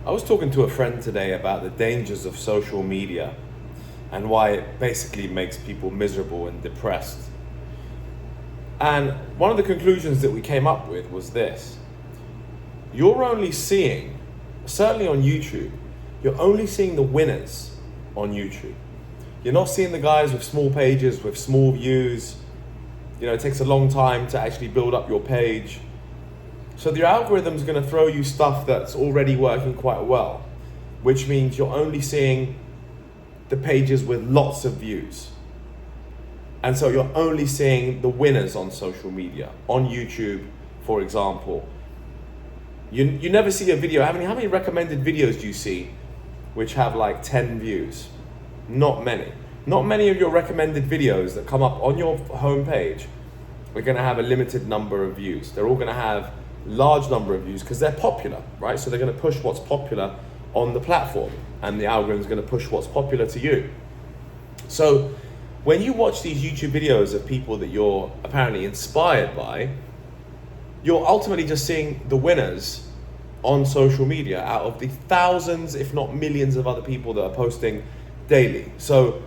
I was talking to a friend today about the dangers of social media and why it basically makes people miserable and depressed. And one of the conclusions that we came up with was this: you're only seeing, certainly on YouTube, you're only seeing the winners on YouTube. You're not seeing the guys with small pages, with small views. You know, it takes a long time to actually build up your page. So the algorithm's going to throw you stuff that's already working quite well, which means you're only seeing the pages with lots of views. And so you're only seeing the winners on social media, on YouTube, for example. You never see a video. How many recommended videos do you see which have like 10 views? Not many. Not many of your recommended videos that come up on your homepage are going to have a limited number of views. They're all going to have large number of views because they're popular, right? So they're going to push what's popular on the platform, and the algorithm is going to push what's popular to you. So when you watch these YouTube videos of people that you're apparently inspired by, you're ultimately just seeing the winners on social media out of the thousands, if not millions of other people that are posting daily. So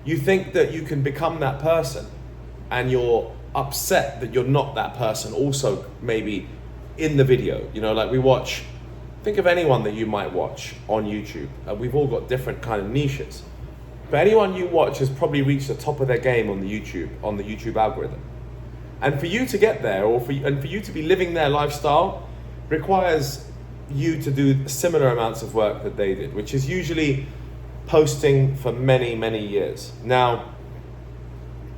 you think that you can become that person, and you're upset that you're not that person also maybe in the video. You know, like think of anyone that you might watch on YouTube. We've all got different kind of niches. But anyone you watch has probably reached the top of their game on the YouTube algorithm. And for you to get there, for you to be living their lifestyle, requires you to do similar amounts of work that they did, which is usually posting for many, many years. Now,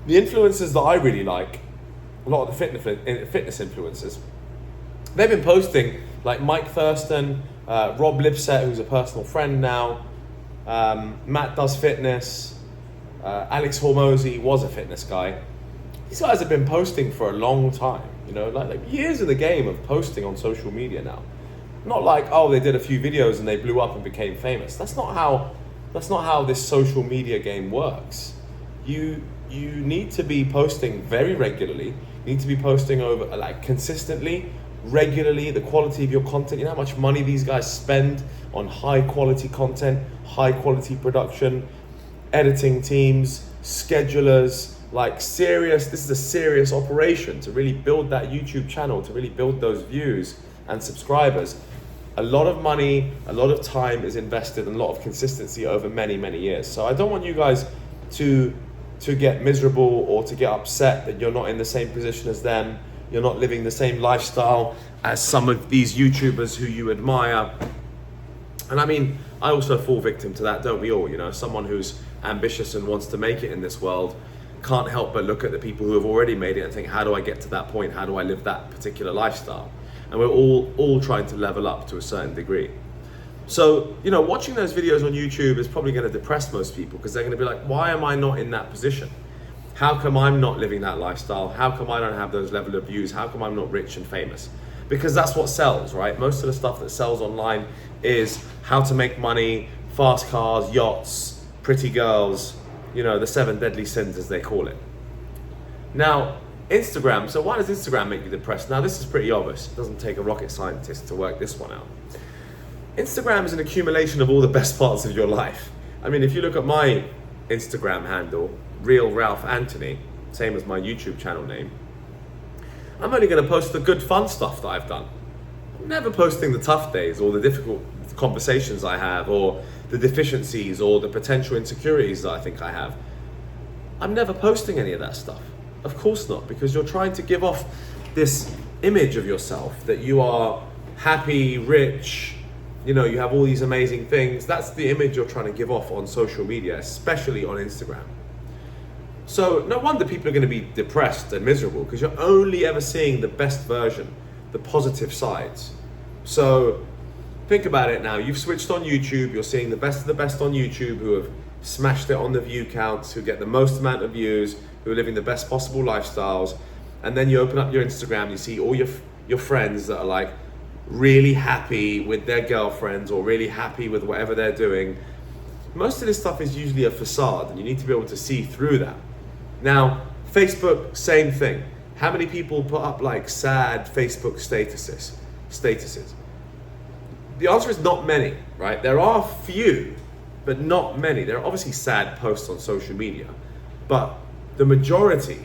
the influencers that I really like, a lot of the fitness influencers, they've been posting, like Mike Thurston, Rob Lipset, who's a personal friend now, Matt Does Fitness, Alex Hormozy was a fitness guy. These guys have been posting for a long time, you know, like years in the game of posting on social media now. Not like, oh, they did a few videos and they blew up and became famous. That's not how this social media game works. You need to be posting very regularly. You need to be posting over consistently, regularly. The quality of your content, you know how much money these guys spend on high quality content, high quality production, editing teams, schedulers, this is a serious operation to really build that YouTube channel, to really build those views and subscribers. A lot of money, a lot of time is invested, and a lot of consistency over many, many years. So I don't want you guys to get miserable or to get upset that you're not in the same position as them, you're not living the same lifestyle as some of these YouTubers who you admire. And I mean, I also fall victim to that, don't we all? You know, someone who's ambitious and wants to make it in this world can't help but look at the people who have already made it and think, how do I get to that point? How do I live that particular lifestyle? And we're all trying to level up to a certain degree. So, you know, watching those videos on YouTube is probably going to depress most people, because they're going to be like, why am I not in that position? How come I'm not living that lifestyle? How come I don't have those level of views? How come I'm not rich and famous? Because that's what sells, right? Most of the stuff that sells online is how to make money, fast cars, yachts, pretty girls, you know, the 7 deadly sins as they call it. Now, Instagram, so why does Instagram make you depressed? Now, this is pretty obvious. It doesn't take a rocket scientist to work this one out. Instagram is an accumulation of all the best parts of your life. I mean, if you look at my Instagram handle, Real Ralph Anthony, same as my YouTube channel name, I'm only going to post the good fun stuff that I've done. I'm never posting the tough days or the difficult conversations I have or the deficiencies or the potential insecurities that I think I have. I'm never posting any of that stuff. Of course not, because you're trying to give off this image of yourself that you are happy, rich, you know, you have all these amazing things. That's the image you're trying to give off on social media, especially on Instagram. So no wonder people are going to be depressed and miserable, because you're only ever seeing the best version, the positive sides. So think about it now. You've switched on YouTube. You're seeing the best of the best on YouTube who have smashed it on the view counts, who get the most amount of views, who are living the best possible lifestyles. And then you open up your Instagram, you see all your friends that are like really happy with their girlfriends or really happy with whatever they're doing. Most of this stuff is usually a facade, and you need to be able to see through that. Now, Facebook, same thing. How many people put up like sad Facebook statuses? the answer is not many, right? There are few, but not many. There are obviously sad posts on social media, but the majority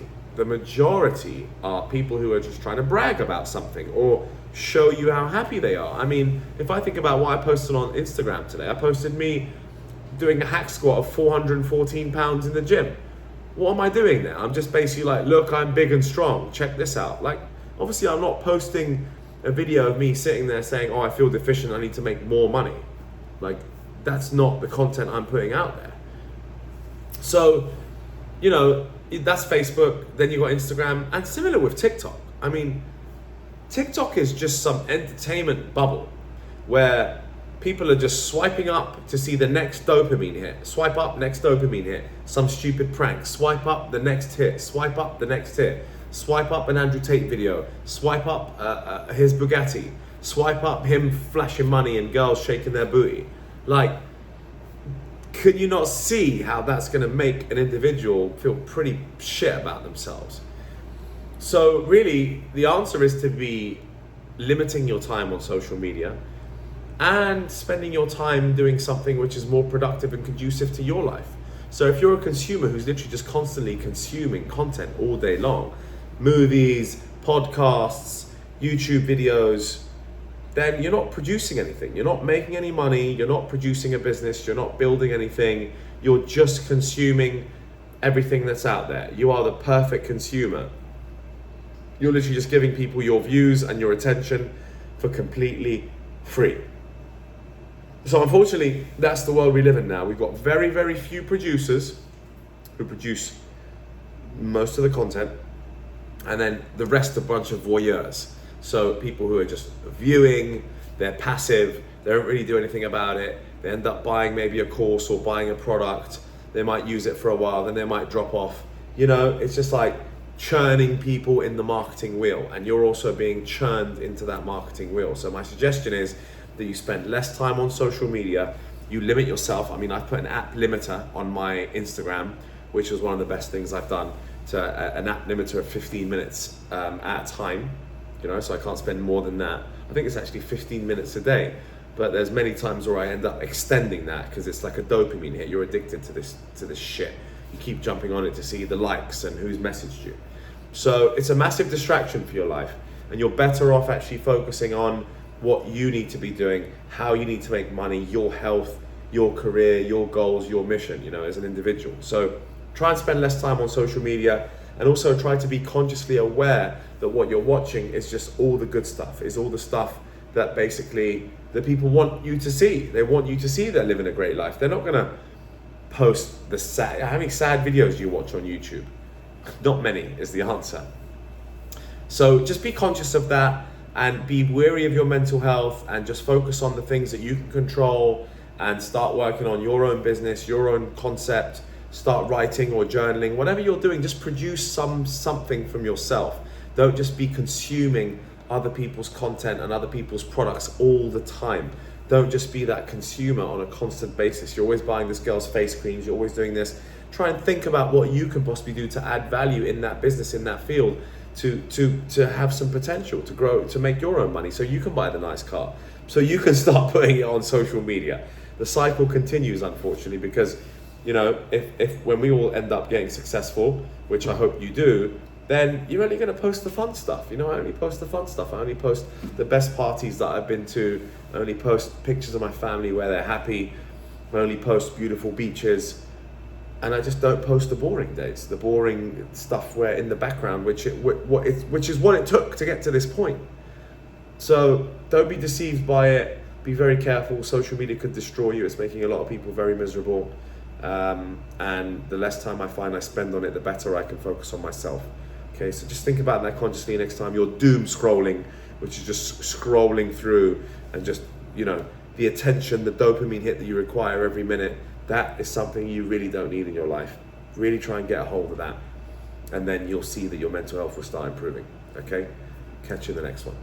are people who are just trying to brag about something or show you how happy they are. I mean, if I think about what I posted on Instagram today, I posted me doing a hack squat of 414 pounds in the gym. What am I doing there? I'm just basically like, look, I'm big and strong. Check this out. Like, obviously I'm not posting a video of me sitting there saying, oh, I feel deficient, I need to make more money. Like, that's not the content I'm putting out there. So, you know, that's Facebook, then you got Instagram, and similar with TikTok. I mean, TikTok is just some entertainment bubble where people are just swiping up to see the next dopamine hit. Swipe up, next dopamine hit. Some stupid prank. Swipe up, the next hit. Swipe up, the next hit. Swipe up an Andrew Tate video. Swipe up his Bugatti. Swipe up him flashing money and girls shaking their booty. Like, can you not see how that's going to make an individual feel pretty shit about themselves? So really, the answer is to be limiting your time on social media and spending your time doing something which is more productive and conducive to your life. So if you're a consumer who's literally just constantly consuming content all day long, movies, podcasts, YouTube videos, then you're not producing anything. You're not making any money. You're not producing a business. You're not building anything. You're just consuming everything that's out there. You are the perfect consumer. You're literally just giving people your views and your attention for completely free. So unfortunately, that's the world we live in now. We've got very, very few producers who produce most of the content, and then the rest a bunch of voyeurs. So people who are just viewing, they're passive, they don't really do anything about it. They end up buying maybe a course or buying a product. They might use it for a while, then they might drop off. You know, it's just like churning people in the marketing wheel, and you're also being churned into that marketing wheel. So my suggestion is that you spend less time on social media, you limit yourself. I mean, I've put an app limiter on my Instagram, which was one of the best things I've done, to an app limiter of 15 minutes at a time. You know, so I can't spend more than that. I think it's actually 15 minutes a day, but there's many times where I end up extending that because it's like a dopamine hit. You're addicted to this shit. You keep jumping on it to see the likes and who's messaged you. So it's a massive distraction for your life, and you're better off actually focusing on what you need to be doing, how you need to make money, your health, your career, your goals, your mission, you know, as an individual. So try and spend less time on social media, and also try to be consciously aware that what you're watching is just all the good stuff, is all the stuff that basically the people want you to see. They want you to see they're living a great life. They're not gonna post the sad, how many sad videos do you watch on YouTube? Not many is the answer. So just be conscious of that and be wary of your mental health, and just focus on the things that you can control and start working on your own business, your own concept. Start writing or journaling, whatever you're doing, just produce something from yourself. Don't just be consuming other people's content and other people's products all the time. Don't just be that consumer on a constant basis. You're always buying this girl's face creams, you're always doing this. Try and think about what you can possibly do to add value in that business, in that field, to have some potential, to grow, to make your own money, so you can buy the nice car, so you can start putting it on social media. The cycle continues, unfortunately, because you know, if when we all end up getting successful, which I hope you do, then you're only going to post the fun stuff. You know, I only post the fun stuff. I only post the best parties that I've been to. I only post pictures of my family where they're happy. I only post beautiful beaches. And I just don't post the boring days, the boring stuff where in the background, which is what it took to get to this point. So don't be deceived by it. Be very careful. Social media could destroy you. It's making a lot of people very miserable. And the less time I find I spend on it, the better I can focus on myself. Okay, so just think about that consciously next time you're doom scrolling, which is just scrolling through and just, you know, the attention, the dopamine hit that you require every minute. That is something you really don't need in your life. Really try and get a hold of that, and then you'll see that your mental health will start improving. Okay, catch you in the next one.